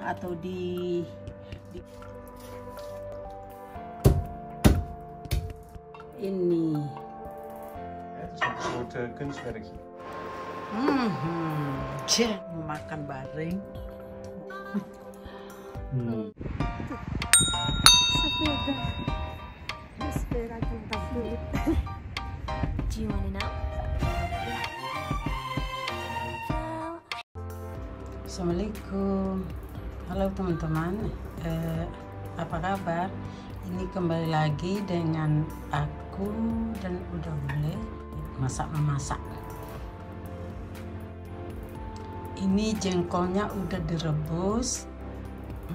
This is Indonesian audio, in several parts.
atau ini. Jangan makan bareng. Assalamualaikum, halo teman-teman, apa kabar? Ini kembali lagi dengan aku dan udah mulai memasak. Ini jengkolnya udah direbus,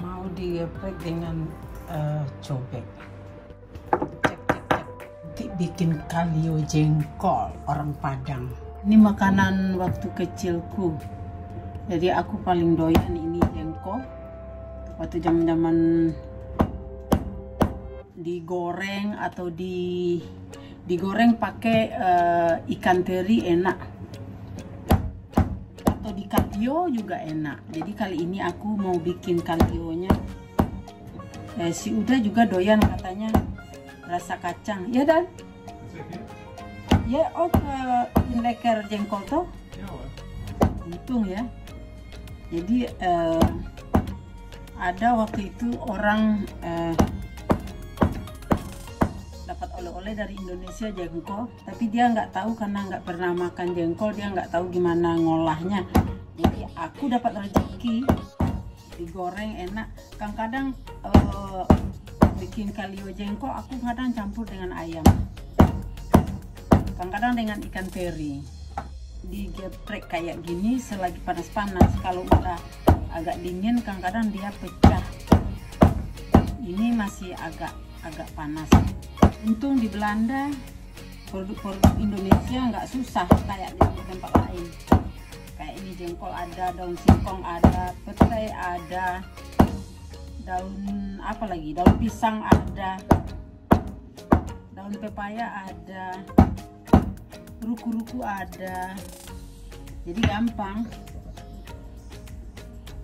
mau digeprek dengan cobek. Cek. Nanti bikin kalio jengkol orang Padang. Ini makanan waktu kecilku. Jadi aku paling doyan ini jengkol. Waktu zaman-zaman digoreng atau digoreng pakai ikan teri enak. Atau di kalio juga enak. Jadi kali ini aku mau bikin kalionya. Si Uda juga doyan katanya rasa kacang. Ya Dan? Ya, leker jengkol toh. Untung ya. Jadi ada waktu itu orang dapat oleh-oleh dari Indonesia jengkol, tapi dia nggak tahu karena nggak pernah makan jengkol, dia nggak tahu gimana ngolahnya. Jadi aku dapat rezeki digoreng enak. Kadang bikin kalio jengkol aku kadang campur dengan ayam, kadang dengan ikan teri. Digeprek kayak gini selagi panas-panas. Kalau udah agak dingin kadang-kadang dia pecah. Ini masih agak panas. Untung di Belanda produk-produk Indonesia nggak susah kayak di tempat lain. Kayak ini jengkol ada, daun singkong ada, petai ada, daun apa lagi, daun pisang ada, daun pepaya ada, ruku-ruku ada. Jadi gampang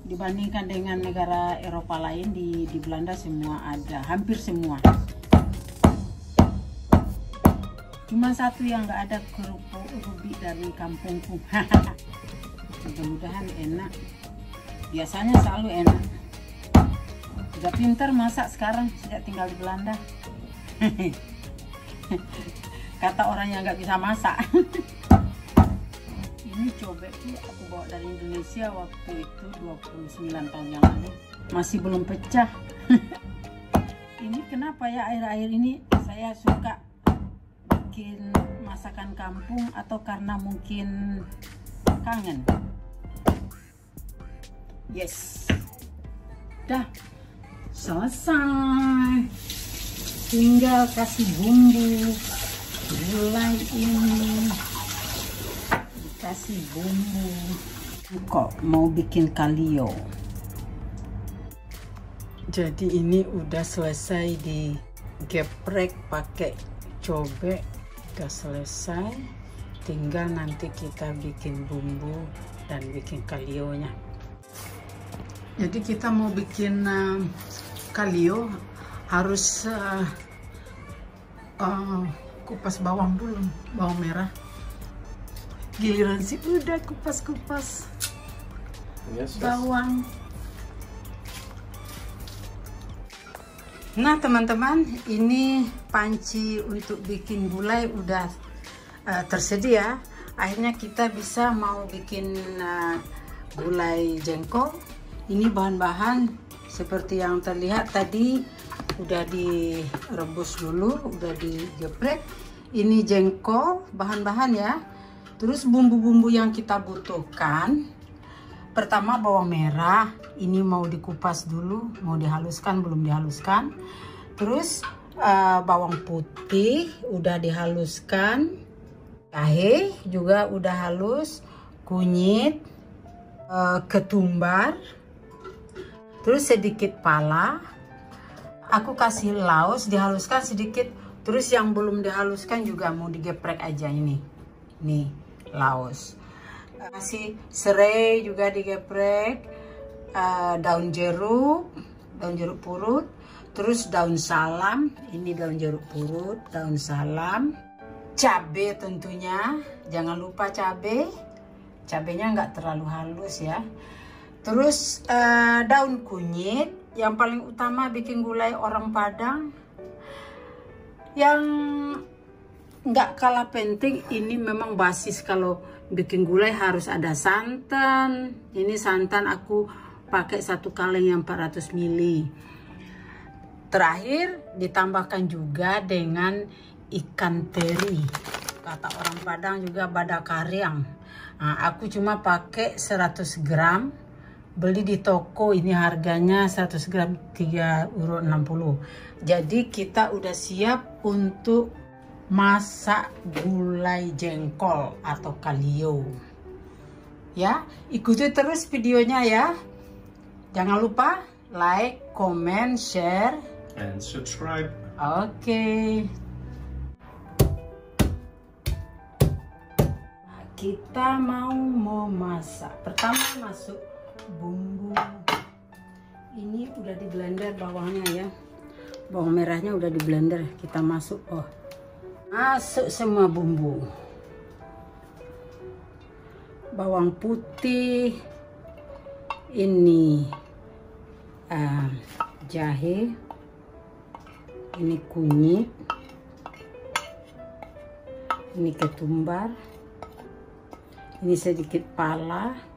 dibandingkan dengan negara Eropa lain. Di Belanda semua ada, hampir semua. Cuma satu yang nggak ada, kerupuk ubi dari kampungku. Mudah-mudahan enak. Biasanya selalu enak. Udah pinter masak sekarang sejak tinggal di Belanda. Kata orang yang nggak bisa masak. Ini cobek tuh aku bawa dari Indonesia waktu itu 29 tahun yang lalu. Masih belum pecah. Ini kenapa ya akhir-akhir ini saya suka bikin masakan kampung, atau karena mungkin kangen. Yes. Dah selesai. Tinggal kasih bumbu. Gulai ini dikasih bumbu. Kok mau bikin kalio. Jadi ini udah selesai digeprek pakai cobek, udah selesai. Tinggal nanti kita bikin bumbu dan bikin kalionya. Jadi kita mau bikin kalio harus kupas bawang dulu, bawang merah. Giliran sih udah kupas-kupas bawang. Nah teman-teman, ini panci untuk bikin gulai udah tersedia. Akhirnya kita bisa mau bikin gulai jengkol. Ini bahan-bahan seperti yang terlihat tadi udah direbus dulu, udah digeprek. Ini jengkol, bahan-bahan ya. Terus bumbu-bumbu yang kita butuhkan. Pertama bawang merah, ini mau dikupas dulu, mau dihaluskan, belum dihaluskan. Terus bawang putih udah dihaluskan. Jahe juga udah halus, kunyit, ketumbar. Terus sedikit pala. Aku kasih laos dihaluskan sedikit. Terus yang belum dihaluskan juga mau digeprek aja ini. Nih, laos. Kasih serai juga digeprek. daun jeruk purut, terus daun salam, ini daun jeruk purut, daun salam, cabai tentunya, jangan lupa cabenya nggak terlalu halus ya. Terus daun kunyit, yang paling utama bikin gulai orang Padang. Yang nggak kalah penting, ini memang basis kalau bikin gulai harus ada santan. Ini santan aku pakai 1 kaleng yang 400 ml. Terakhir ditambahkan juga dengan ikan teri. Kata orang Padang juga badakariang. Nah, aku cuma pakai 100 gram. Beli di toko ini harganya 100 gram 3,60 €. Jadi kita udah siap untuk masak gulai jengkol atau kalio. Ya, ikuti terus videonya ya. Jangan lupa like, comment, share, and subscribe. Oke. Nah, kita mau memasak. Pertama masuk bumbu. Ini udah di blender bawangnya ya. Bawang merahnya udah di blender. Kita masuk. Masuk semua bumbu. Bawang putih. Ini jahe. Ini kunyit. Ini ketumbar. Ini sedikit pala.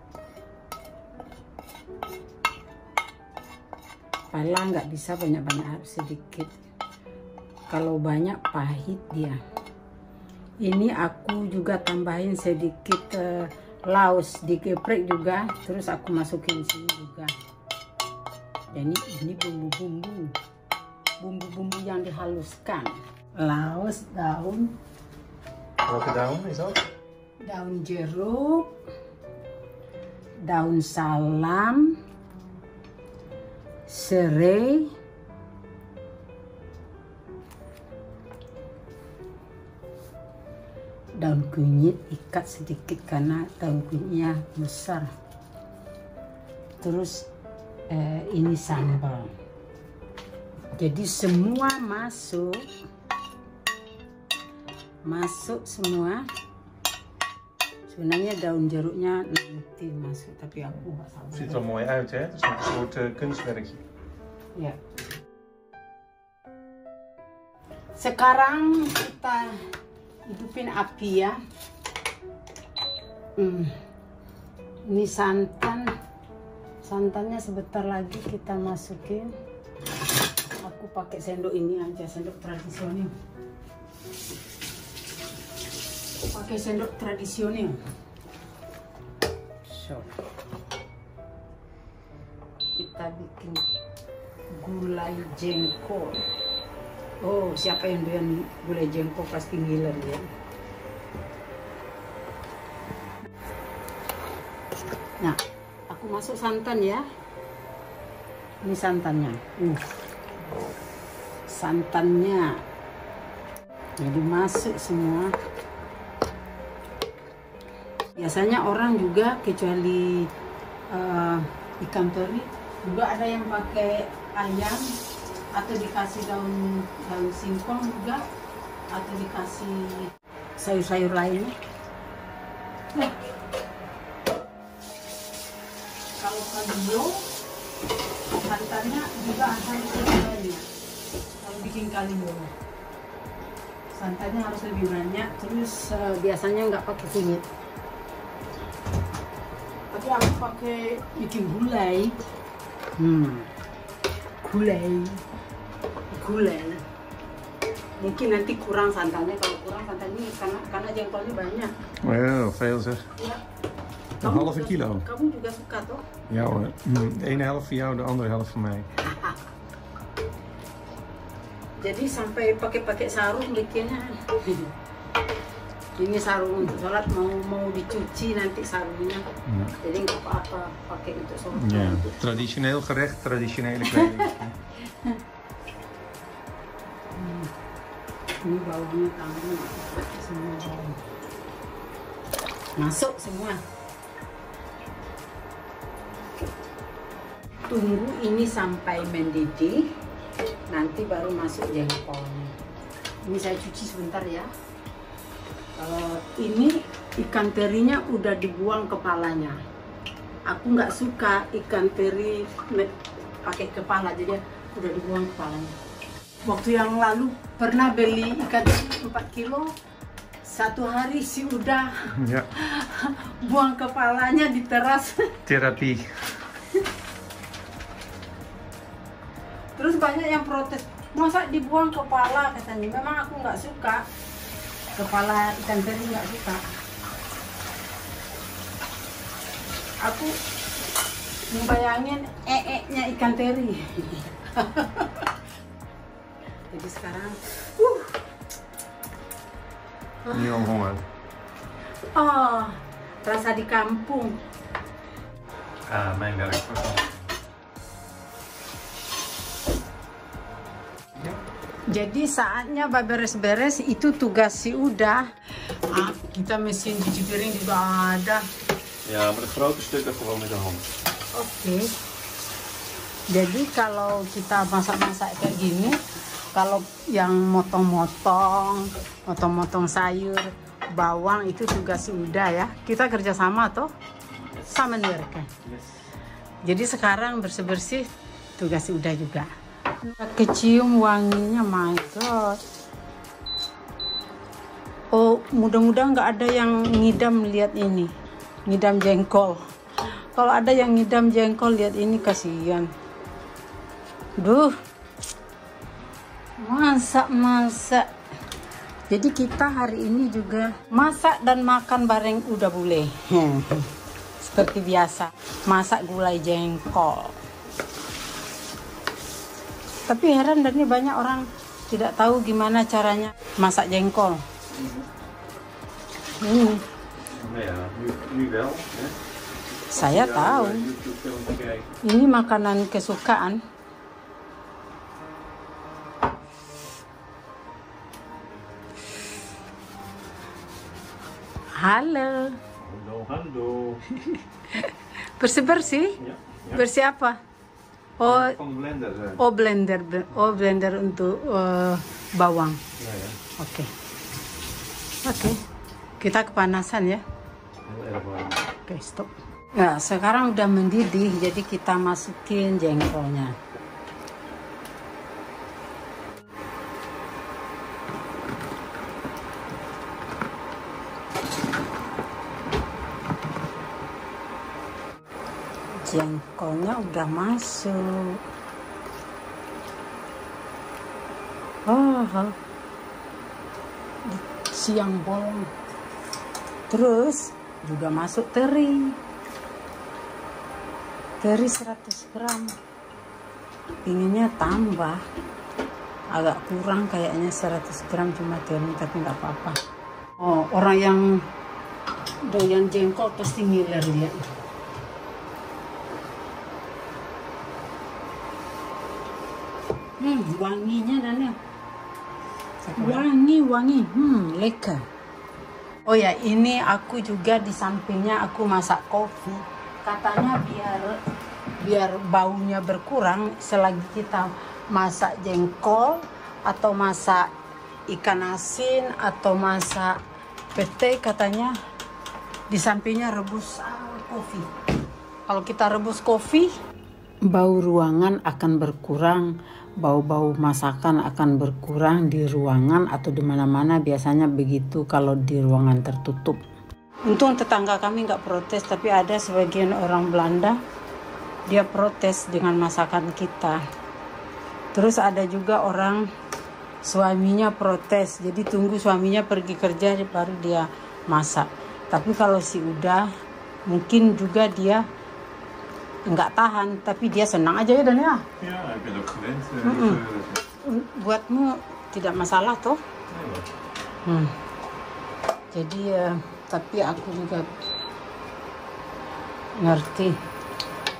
Pala nggak bisa banyak-banyak, harus sedikit. Kalau banyak pahit dia. Ini aku juga tambahin sedikit laos, digeprek juga, terus aku masukin sini juga. Dan ini bumbu-bumbu yang dihaluskan. Laos, daun. Welke daun is dat? Daun jeruk, daun salam, serai, daun kunyit, ikat sedikit karena daun kunyitnya besar. Terus ini sambal. Jadi semua masuk semua. Sebenarnya daun jeruknya nanti masuk, tapi aku nggak sabar. Ziet er mooi uit, hè? Het is een soort kunstwerkje. Ya. Sekarang kita hidupin api ya. Ini santannya sebentar lagi kita masukin. Aku pakai sendok ini aja, sendok tradisional. Pakai sendok tradisional. So, kita bikin gulai jengkol. Oh, siapa yang doyan gulai jengkol pasti ngiler ya. Nah, aku masuk santan ya. Ini santannya. Santannya. Jadi masuk semua. Biasanya orang juga kecuali ikan teri juga ada yang pakai ayam atau dikasih daun singkong juga atau dikasih sayur-sayur lainnya. Nah, kalau kalio santannya juga harus lebih banyak. Kalau bikin kalio santannya harus lebih banyak. Terus biasanya nggak pakai kunyit. Tapi aku pakai bikin gulai. Gulai. Mungkin nanti kurang santannya. Kalau kurang santannya karena jengkolnya banyak. Wow, veel zeg. Ya. Een halve kilo. Kamu juga suka toh? Ja hoor. De ene helft voor jou, de andere helft voor mij. Jadi sampai pakai sarung bikinnya. Ini sarung untuk sholat, mau dicuci nanti sarungnya. Jadi nggak apa-apa pakai untuk sholat. Ja, traditioneel gerecht, traditionele kleding. Ini baunya tanggung, semua bau. Masuk semua. Tunggu ini sampai mendidih, nanti baru masuk jengkolnya. Ini saya cuci sebentar ya. Ini ikan terinya udah dibuang kepalanya. Aku nggak suka ikan teri pakai kepala, jadi udah dibuang kepalanya. Waktu yang lalu pernah beli ikan teri 4 kilo, satu hari sih udah Ja, buang kepalanya di teras. therapie. Terus banyak yang protes, masa dibuang kepala katanya. Memang aku nggak suka kepala ikan teri, nggak suka. Aku membayangin nya ikan teri. Jadi sekarang Nu al honger. oh, rasa di kampung. Ah, mijn werk. Jadi saatnya beres-beres, itu tugas si Uda. Kita mesin cuci piring juga ada. Ja, maar de grote stukken gewoon met de hand. Oke. Jadi kalau kita masak-masak kayak gini, kalau yang motong-motong sayur, bawang, itu tugas si Uda ya. Kita kerjasama toh, sama nih mereka. Yes. Jadi sekarang bersih-bersih tugas si Uda juga. Kecium wanginya, my god. Oh, mudah-mudahan nggak ada yang ngidam lihat ini, ngidam jengkol. Kalau ada yang ngidam jengkol lihat ini, kasihan. Duh, masak. Jadi kita hari ini juga masak dan makan bareng udah boleh. Seperti biasa, masak gulai jengkol. Tapi heran, dan ini banyak orang tidak tahu gimana caranya masak jengkol. Ini Nou ja, nu wel. Hè? saya tahu. YouTube-filmpje kijken. Ini makanan kesukaan. Halo. Hallo. Bersih-bersih? Ja. Bersih apa? Oh, Van de blender. blender untuk bawang. Ja, ja. Oke. Kita kepanasan ya. Heel erg warm. Oke, stop. Nah, sekarang udah mendidih, jadi kita masukin jengkolnya. Jengkolnya udah masuk. Siang bolong. Terus juga masuk teri 100 gram. Pinginnya tambah, agak kurang kayaknya 100 gram cuma teri, tapi nggak apa-apa. Oh, orang yang doyan jengkol pasti ngiler lihat. Wanginya Daniel. Wangi, lekker. Oh ya, ini aku juga di sampingnya aku masak kopi. Katanya biar baunya berkurang selagi kita masak jengkol atau masak ikan asin atau masak pete, katanya di sampingnya rebus kopi. Kalau kita rebus kopi, bau ruangan akan berkurang, bau-bau masakan akan berkurang di ruangan atau di mana-mana. Biasanya begitu kalau di ruangan tertutup. Untung tetangga kami nggak protes, tapi ada sebagian orang Belanda dia protes dengan masakan kita. Terus ada juga orang suaminya protes, jadi tunggu suaminya pergi kerja baru dia masak. Tapi kalau si Uda mungkin juga dia nggak tahan, tapi dia senang aja ya Dan ya. Ja, ik ben ook gewend. Buatmu tidak masalah toh? Jadi tapi aku juga ngerti,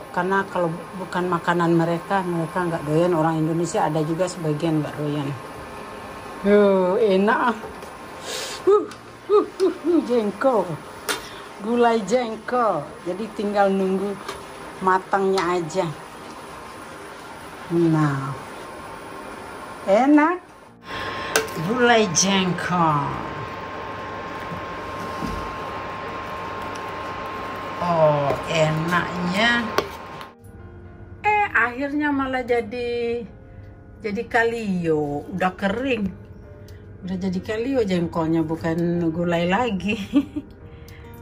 karena kalau bukan makanan mereka nggak doyan. Orang Indonesia ada juga sebagian nggak doyan. Enak. Jengkol, gulai jengkol. Jadi tinggal nunggu matangnya aja. Nah, enak. Gulai jengkol. Oh, enaknya. Akhirnya malah jadi kalio, udah kering. Udah jadi kalio jengkolnya, bukan gulai lagi.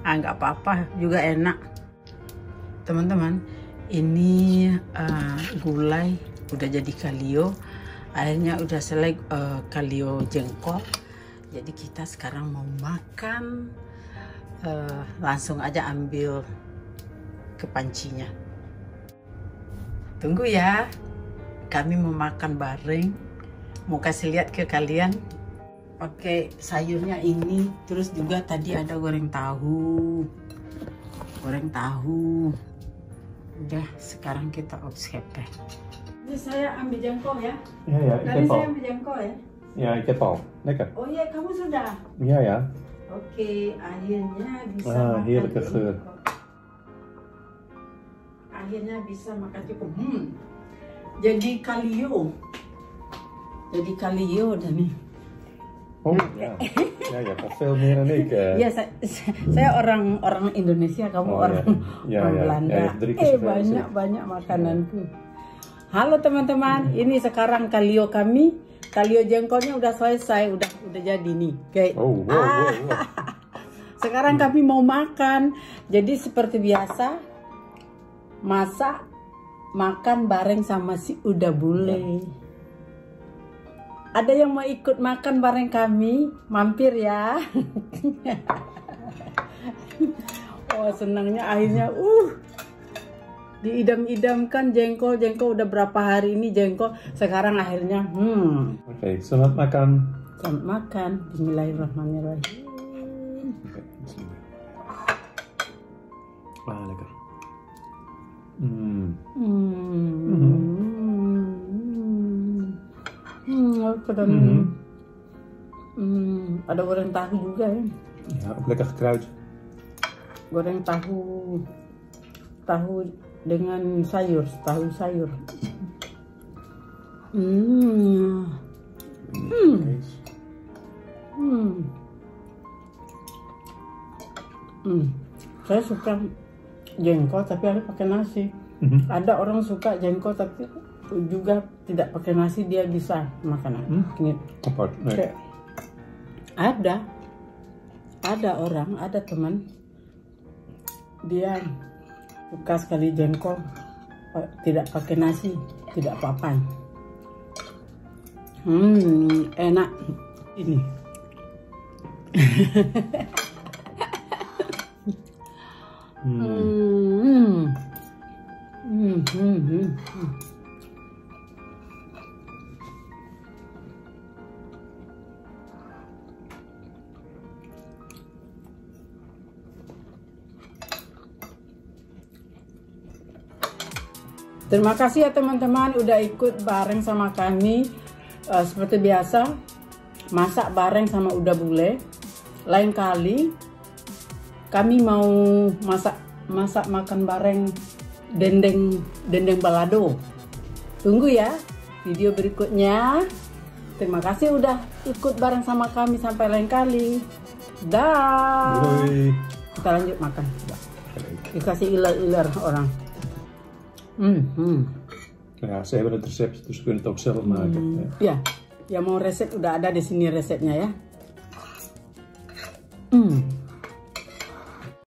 Nggak apa-apa, juga enak. Teman-teman, ini gulai udah jadi kalio. Akhirnya udah selesai kalio jengkol. Jadi kita sekarang mau makan. Langsung aja ambil ke pancinya. Tunggu ya, kami mau makan bareng. Mau kasih lihat ke kalian. Pakai sayurnya ini, terus juga tadi ada goreng tahu. Udah, sekarang kita opskepe. Ini saya ambil jengkol ya. Ja, ik Tadi heb saya al. ambil jengkol ya. Ja, ik heb al. Lekker. Oh iya, kamu sudah. Ja, ja. Oke, akhirnya bisa makan Heerlijke geur. jengkol. Akhirnya bisa makan cukup. Jadi kalio dan nih. Oh, ja. Ja, je hebt al veel meer dan ik. Ya, saya orang Indonesia, kamu Oh, orang ya. orang Ya, Belanda. ya, 3 keer zoveel banyak makananku. Halo teman-teman, ini sekarang kalio kami. Kalio jengkolnya udah selesai, udah jadi nih. Kayak Oh, wow. Sekarang kami mau makan. Jadi seperti biasa, masak, makan bareng sama si Uda Bule. Ada yang mau ikut makan bareng kami? Mampir ya. Oh, senangnya akhirnya diidam-idamkan jengkol udah berapa hari ini jengkol, sekarang akhirnya Oké, selamat makan. selamat makan. Bismillahirrahmanirrahim. Oké, bismillah. Lekker. Ada goreng tahu juga ya. Ja, ook lekker gekruid. Goreng tahu dengan sayur, tahu sayur. Saya suka jengkol tapi harus pakai nasi. Ada orang suka jengkol tapi juga tidak pakai nasi, dia bisa makan. Apart. Nee. Ada orang, ada teman, dia suka sekali jengkol tidak pakai nasi, tidak apa-apa. Enak ini. Terima kasih ya teman-teman udah ikut bareng sama kami. Seperti biasa, masak bareng sama Uda Bule. Lain kali kami mau masak makan bareng dendeng balado. Tunggu ya video berikutnya. Terima kasih udah ikut bareng sama kami, sampai lain kali. Dah. Doei. Kita lanjut makan. Dikasih iler-iler orang. Ja, ze hebben het recept, dus we kunnen het ook zelf maken. Ya, yang mau resep udah ada di sini resepnya ya.